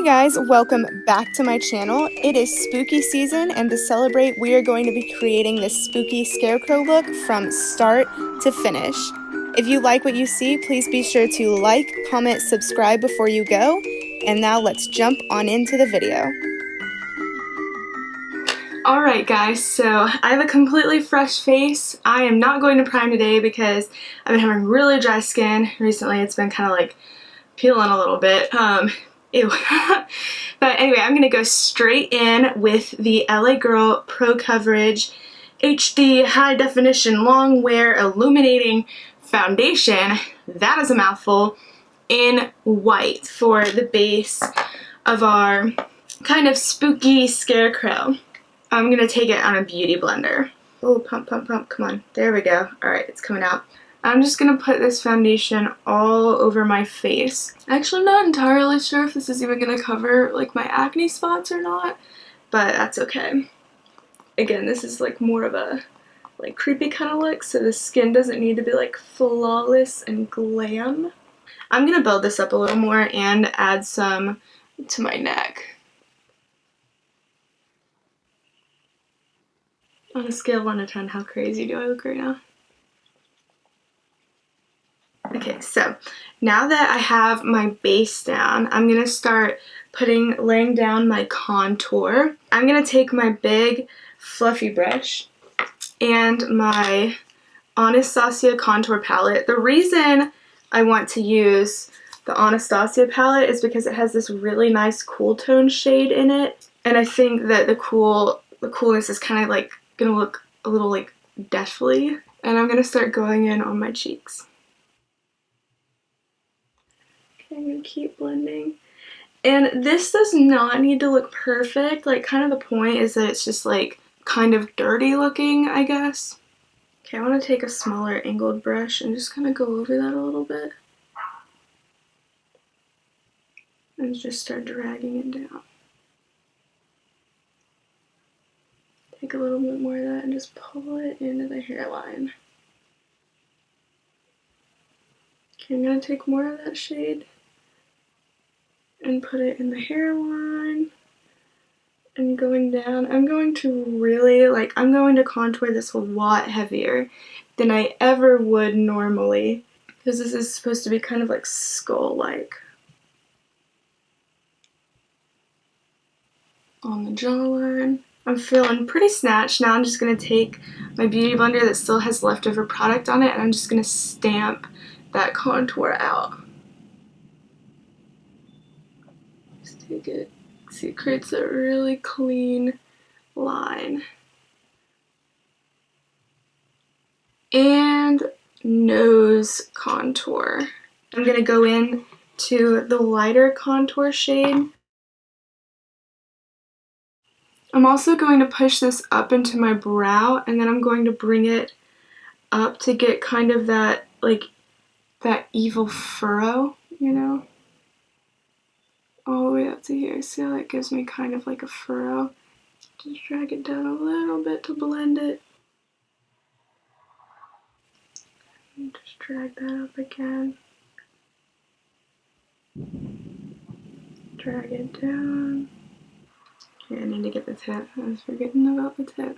Hey guys, welcome back to my channel. It is spooky season, and to celebrate, we are going to be creating this spooky scarecrow look from start to finish. If you like what you see, please be sure to like, comment, subscribe before you go. And now let's jump on into the video. Alright guys, so I have a completely fresh face. I am not going to prime today because I've been having really dry skin recently. It's been kind of like peeling a little bit. Ew. But anyway, I'm going to go straight in with the LA Girl Pro Coverage HD High Definition Long Wear Illuminating Foundation. That is a mouthful. In white for the base of our kind of spooky scarecrow. I'm going to take it on a beauty blender. Oh, pump, pump, pump. Come on. There we go. Alright, it's coming out. I'm just going to put this foundation all over my face. Actually, I'm not entirely sure if this is even going to cover like my acne spots or not, but that's okay. Again, this is like more of a like creepy kind of look, so the skin doesn't need to be like flawless and glam. I'm going to build this up a little more and add some to my neck. On a scale of 1 to 10, how crazy do I look right now? Okay, so now that I have my base down, I'm going to start laying down my contour. I'm going to take my big fluffy brush and my Anastasia contour palette. The reason I want to use the Anastasia palette is because it has this really nice cool tone shade in it, and I think that the coolness is kind of like going to look a little like deathly, and I'm going to start going in on my cheeks. I'm going to keep blending. And this does not need to look perfect. Like, kind of the point is that it's just like kind of dirty looking, I guess. Okay, I want to take a smaller angled brush and just kind of go over that a little bit. And just start dragging it down. Take a little bit more of that and just pull it into the hairline. Okay, I'm going to take more of that shade and put it in the hairline and going down. I'm going to really, I'm going to contour this a lot heavier than I ever would normally, because this is supposed to be kind of like skull-like. On the jawline. I'm feeling pretty snatched. Now I'm just going to take my beauty blender that still has leftover product on it, and I'm just going to stamp that contour out. Just take it. See, it creates a really clean line. And nose contour. I'm going to go in to the lighter contour shade. I'm also going to push this up into my brow, and then I'm going to bring it up to get kind of that, like, that evil furrow, you know? All the way up to here. See how that gives me kind of like a furrow? Just drag it down a little bit to blend it. And just drag that up again. Drag it down. Okay, I need to get the tip. I was forgetting about the tip.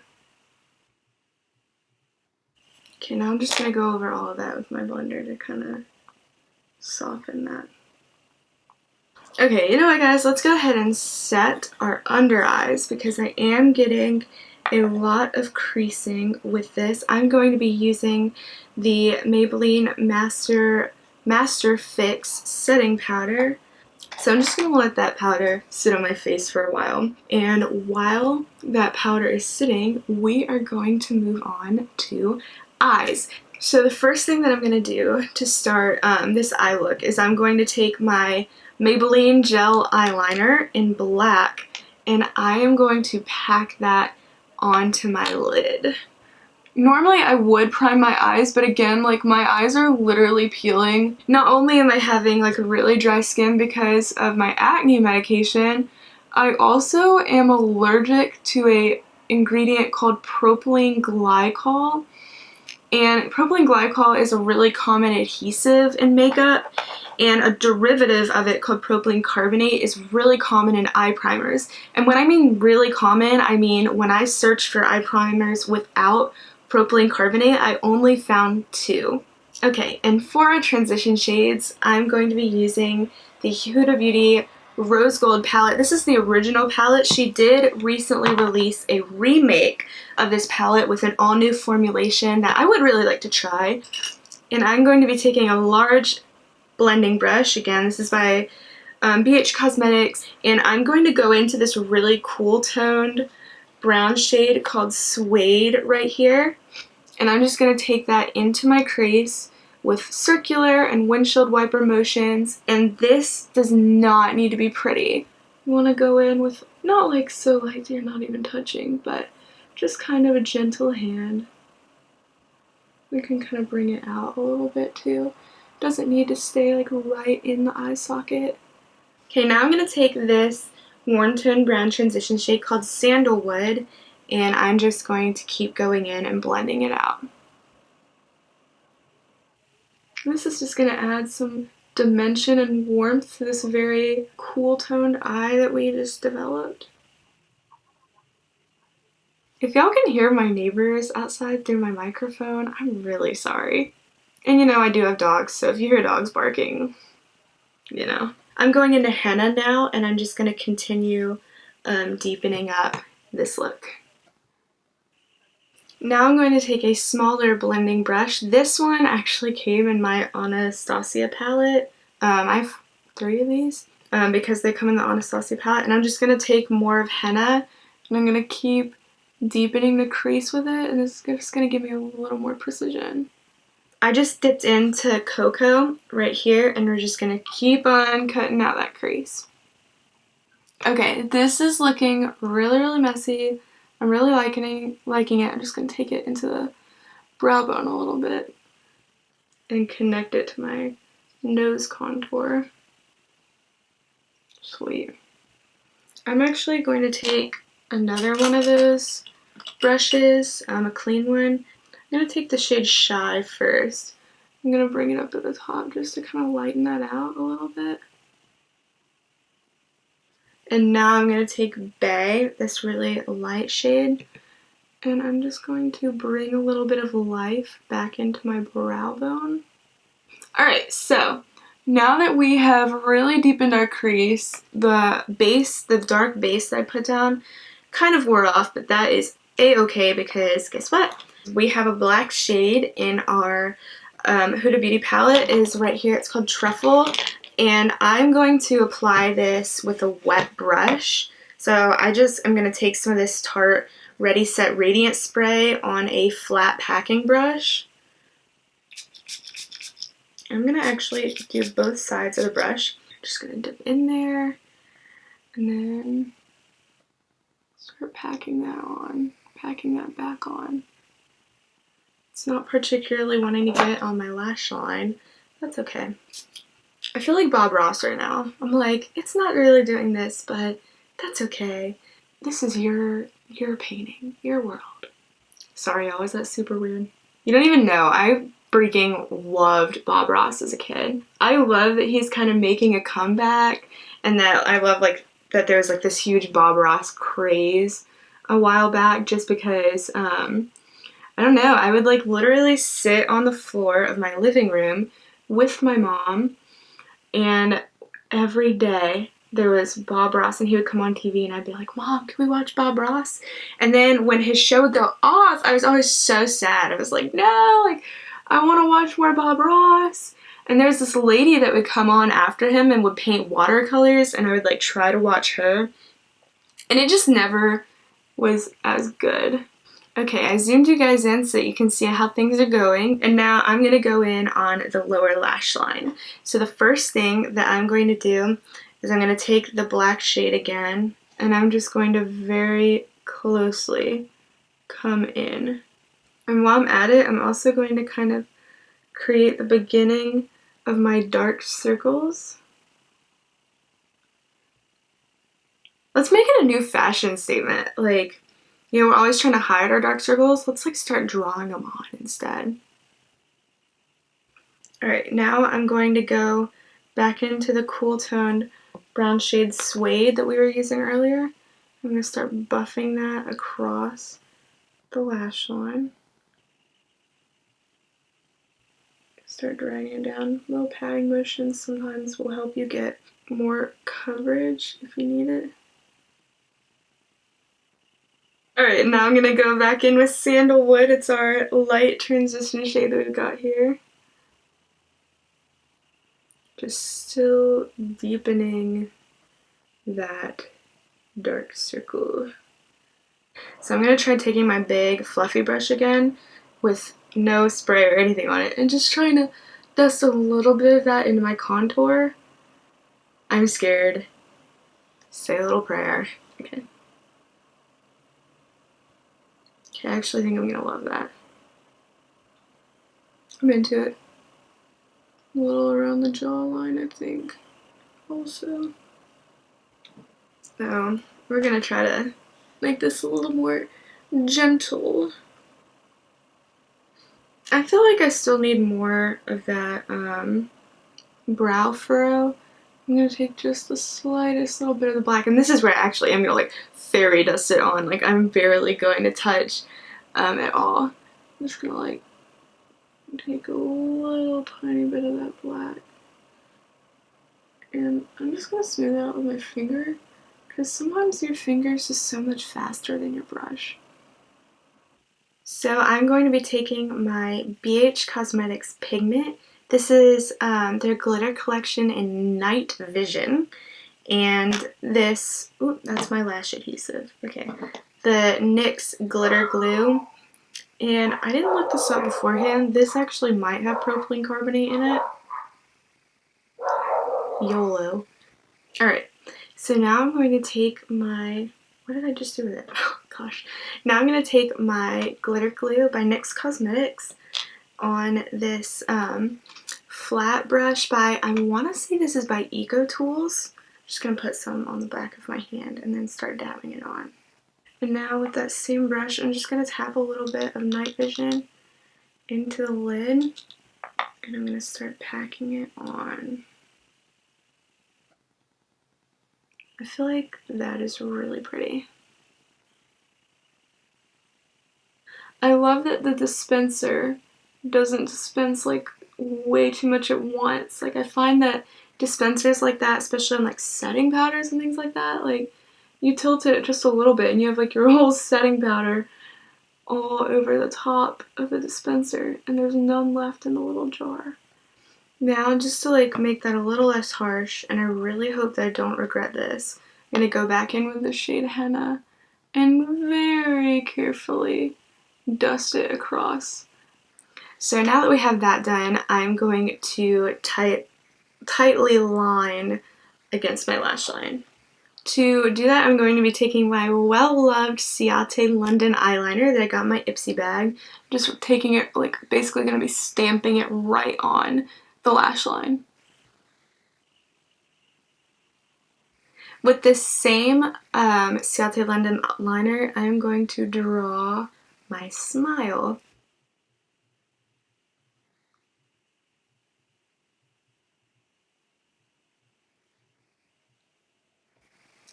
Okay, now I'm just going to go over all of that with my blender to kind of soften that. Okay, you know what guys, let's go ahead and set our under eyes because I am getting a lot of creasing with this. I'm going to be using the Maybelline Master Fix setting powder. So I'm just going to let that powder sit on my face for a while. And while that powder is sitting, we are going to move on to eyes. So the first thing that I'm going to do to start this eye look is I'm going to take my Maybelline Gel Eyeliner in black, and I am going to pack that onto my lid. Normally I would prime my eyes, but again, like, my eyes are literally peeling. Not only am I having like really dry skin because of my acne medication, I also am allergic to a ingredient called propylene glycol. And propylene glycol is a really common adhesive in makeup, and a derivative of it called propylene carbonate is really common in eye primers. And when I mean really common, I mean when I searched for eye primers without propylene carbonate, I only found 2. Okay, and for our transition shades, I'm going to be using the Huda Beauty Rose Gold palette. This is the original palette. She did recently release a remake of this palette with an all-new formulation that I would really like to try. And I'm going to be taking a large blending brush. Again, this is by BH Cosmetics, and I'm going to go into this really cool toned brown shade called Suede right here. And I'm just going to take that into my crease with circular and windshield wiper motions, and this does not need to be pretty. You want to go in with not like so light you're not even touching, but just kind of a gentle hand. We can kind of bring it out a little bit too. Doesn't need to stay like right in the eye socket. Okay, now I'm going to take this warm tone brown transition shade called Sandalwood, and I'm just going to keep going in and blending it out. This is just going to add some dimension and warmth to this very cool toned eye that we just developed. If y'all can hear my neighbors outside through my microphone, I'm really sorry. And you know, I do have dogs, so if you hear dogs barking, you know. I'm going into henna now, and I'm just going to continue deepening up this look. Now I'm going to take a smaller blending brush. This one actually came in my Anastasia palette. I have 3 of these because they come in the Anastasia palette. And I'm just going to take more of henna, and I'm going to keep deepening the crease with it. And this is just going to give me a little more precision. I just dipped into Cocoa right here, and we're just going to keep on cutting out that crease. Okay, this is looking really, really messy. I'm really liking it. I'm just going to take it into the brow bone a little bit and connect it to my nose contour. Sweet. I'm actually going to take another one of those brushes, a clean one. I'm going to take the shade Shy first. I'm going to bring it up to the top just to kind of lighten that out a little bit. And now I'm going to take Bay, this really light shade, and I'm just going to bring a little bit of life back into my brow bone. Alright, so now that we have really deepened our crease, the dark base that I put down kind of wore off, but that is a-okay because guess what? We have a black shade in our Huda Beauty palette. It is right here. It's called Truffle. And I'm going to apply this with a wet brush. So I'm going to take some of this Tarte Ready Set Radiant Spray on a flat packing brush. I'm going to actually do both sides of the brush. Just going to dip in there and then start packing that back on. It's not particularly wanting to get on my lash line. That's okay. I feel like Bob Ross right now. I'm like, it's not really doing this, but that's okay. This is your painting, your world. Sorry, y'all, is that super weird? You don't even know. I freaking loved Bob Ross as a kid. I love that he's kind of making a comeback, and that I love like that there's like this huge Bob Ross craze a while back, just because I don't know, I would like literally sit on the floor of my living room with my mom, and every day there was Bob Ross, and he would come on TV, and I'd be like, Mom, can we watch Bob Ross? And then when his show would go off, I was always so sad. I was like, no, like, I want to watch more Bob Ross. And there's this lady that would come on after him and would paint watercolors, and I would like try to watch her. And it just never was as good. Okay, I zoomed you guys in so that you can see how things are going, and now I'm going to go in on the lower lash line. So the first thing that I'm going to do is I'm going to take the black shade again, and I'm just going to very closely come in. And while I'm at it, I'm also going to kind of create the beginning of my dark circles. Let's make it a new fashion statement. Like, You know, we're always trying to hide our dark circles. Let's like start drawing them on instead. Alright, now I'm going to go back into the cool toned brown shade Suede that we were using earlier. I'm going to start buffing that across the lash line. Start dragging it down. Little patting motions sometimes will help you get more coverage if you need it. Alright, now I'm going to go back in with Sandalwood. It's our light transition shade that we've got here. Just still deepening that dark circle. So I'm going to try taking my big fluffy brush again with no spray or anything on it and just trying to dust a little bit of that into my contour. I'm scared. Say a little prayer. Okay. Okay, I actually think I'm going to love that. I'm into it. A little around the jawline, I think, also. So, we're going to try to make this a little more gentle. I feel like I still need more of that brow furrow. I'm going to take just the slightest little bit of the black, and this is where actually I'm going to like fairy dust it on. Like, I'm barely going to touch at all. I'm just going to like take a little tiny bit of that black. And I'm just going to smooth it out with my finger, because sometimes your finger is just so much faster than your brush. So I'm going to be taking my BH Cosmetics pigment. This is their glitter collection in Night Vision. And this, ooh, that's my lash adhesive. Okay. The NYX Glitter Glue. And I didn't look this up beforehand. This actually might have propylene carbonate in it. YOLO. Alright, so now I'm going to take my, what did I just do with it? Oh gosh. Now I'm going to take my Glitter Glue by NYX Cosmetics on this flat brush by, I want to say this is by Eco Tools. I'm just going to put some on the back of my hand and then start dabbing it on. And now with that same brush, I'm just going to tap a little bit of Night Vision into the lid, and I'm going to start packing it on. I feel like that is really pretty. I love that the dispenser doesn't dispense like way too much at once. Like, I find that dispensers like that, especially on like setting powders and things like that, like you tilt it just a little bit and you have like your whole setting powder all over the top of the dispenser and there's none left in the little jar. Now, just to like make that a little less harsh, and I really hope that I don't regret this, I'm going to go back in with the shade Henna and very carefully dust it across. So now that we have that done, I'm going to tightly line against my lash line. To do that, I'm going to be taking my well-loved Ciaté London eyeliner that I got in my Ipsy bag. Just taking it, like, basically going to be stamping it right on the lash line. With this same Ciaté London liner, I'm going to draw my smile.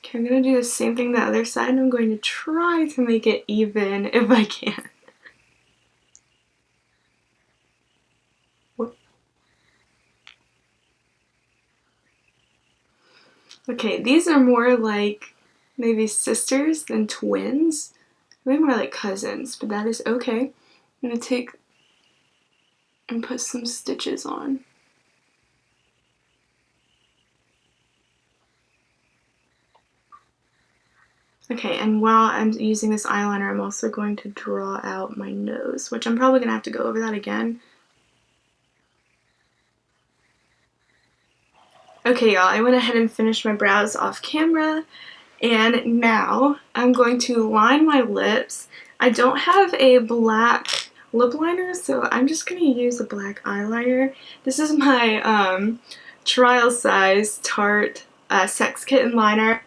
Okay, I'm going to do the same thing the other side, and I'm going to try to make it even if I can. Whoop. Okay, these are more like maybe sisters than twins. Maybe more like cousins, but that is okay. I'm going to take and put some stitches on. Okay, and while I'm using this eyeliner, I'm also going to draw out my nose, which I'm probably going to have to go over that again. Okay, y'all, I went ahead and finished my brows off camera, and now I'm going to line my lips. I don't have a black lip liner, so I'm just going to use a black eyeliner. This is my trial size Tarte Sex Kitten liner.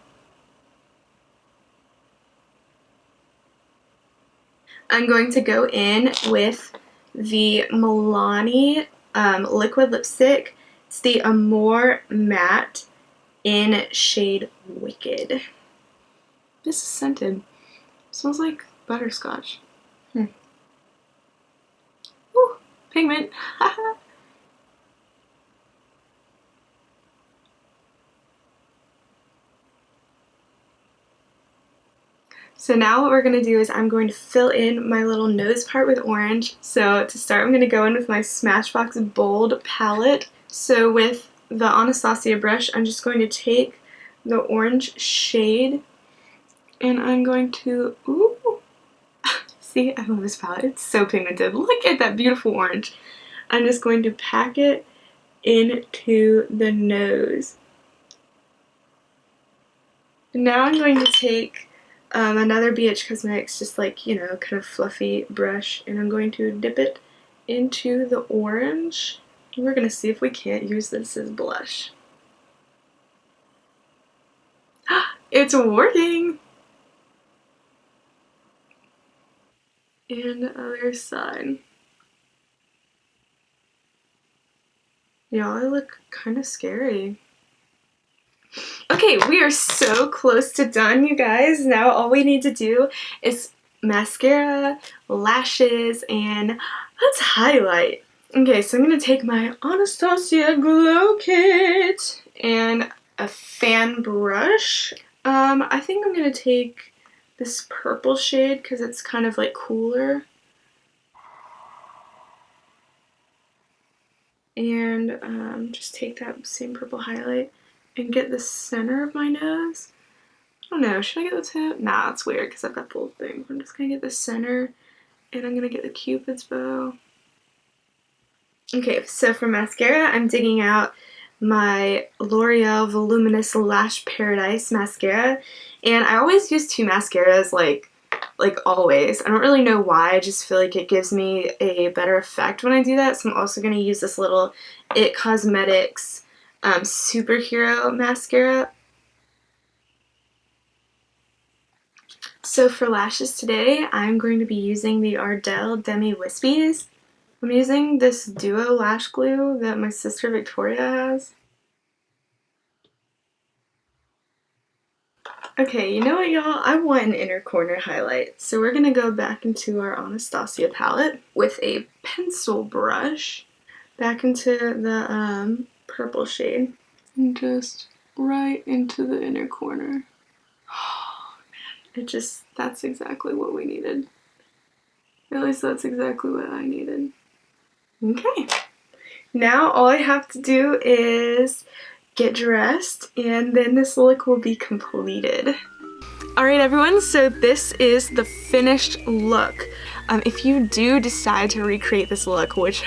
I'm going to go in with the Milani liquid lipstick. It's the Amore Matte in shade Wicked. This is scented. It smells like butterscotch. Ooh, pigment. So now what we're going to do is I'm going to fill in my little nose part with orange. So to start, I'm going to go in with my Smashbox Bold palette. So with the Anastasia brush, I'm just going to take the orange shade and I'm going to, ooh, see, I love this palette. It's so pigmented. Look at that beautiful orange. I'm just going to pack it into the nose. And now I'm going to take another BH Cosmetics, just like, you know, kind of fluffy brush, and I'm going to dip it into the orange. And we're going to see if we can't use this as blush. It's working! And the other side. Y'all, I look kind of scary. Okay, we are so close to done, you guys. Now all we need to do is mascara, lashes, and let's highlight. Okay, so I'm going to take my Anastasia Glow Kit and a fan brush. I think I'm going to take this purple shade because it's kind of like cooler. And just take that same purple highlight and get the center of my nose. I don't know, should I get the tip? Nah, it's weird because I've got the whole thing. I'm just going to get the center and I'm going to get the Cupid's bow. Okay, so for mascara, I'm digging out my L'Oreal Voluminous Lash Paradise mascara. And I always use two mascaras, like always. I don't really know why, I just feel like it gives me a better effect when I do that. So I'm also going to use this little It Cosmetics Superhero mascara. So for lashes today, I'm going to be using the Ardell Demi Wispies. I'm using this duo lash glue that my sister Victoria has. Okay, you know what, y'all? I want an inner corner highlight. So we're going to go back into our Anastasia palette with a pencil brush back into the purple shade and just right into the inner corner. Oh man, that's exactly what we needed. At least that's exactly what I needed. Okay, now all I have to do is get dressed and then this look will be completed. Alright everyone, so this is the finished look. If you do decide to recreate this look, which,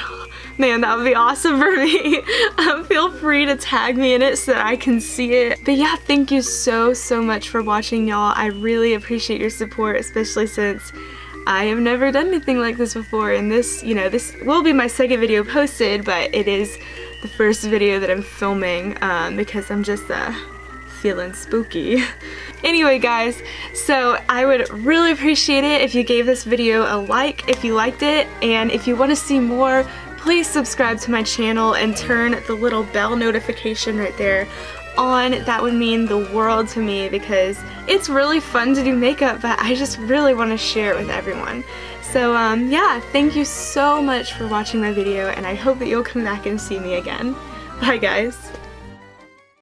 man, that would be awesome for me, feel free to tag me in it so that I can see it. But yeah, thank you so much for watching, y'all. I really appreciate your support, especially since I have never done anything like this before, and this, you know, this will be my second video posted, but it is the first video that I'm filming because I'm just feeling spooky. Anyway guys, so I would really appreciate it if you gave this video a like if you liked it, and if you want to see more, please subscribe to my channel and turn the little bell notification right there on. That would mean the world to me because it's really fun to do makeup, but I just really want to share it with everyone. So yeah, thank you so much for watching my video, and I hope that you'll come back and see me again. Bye guys.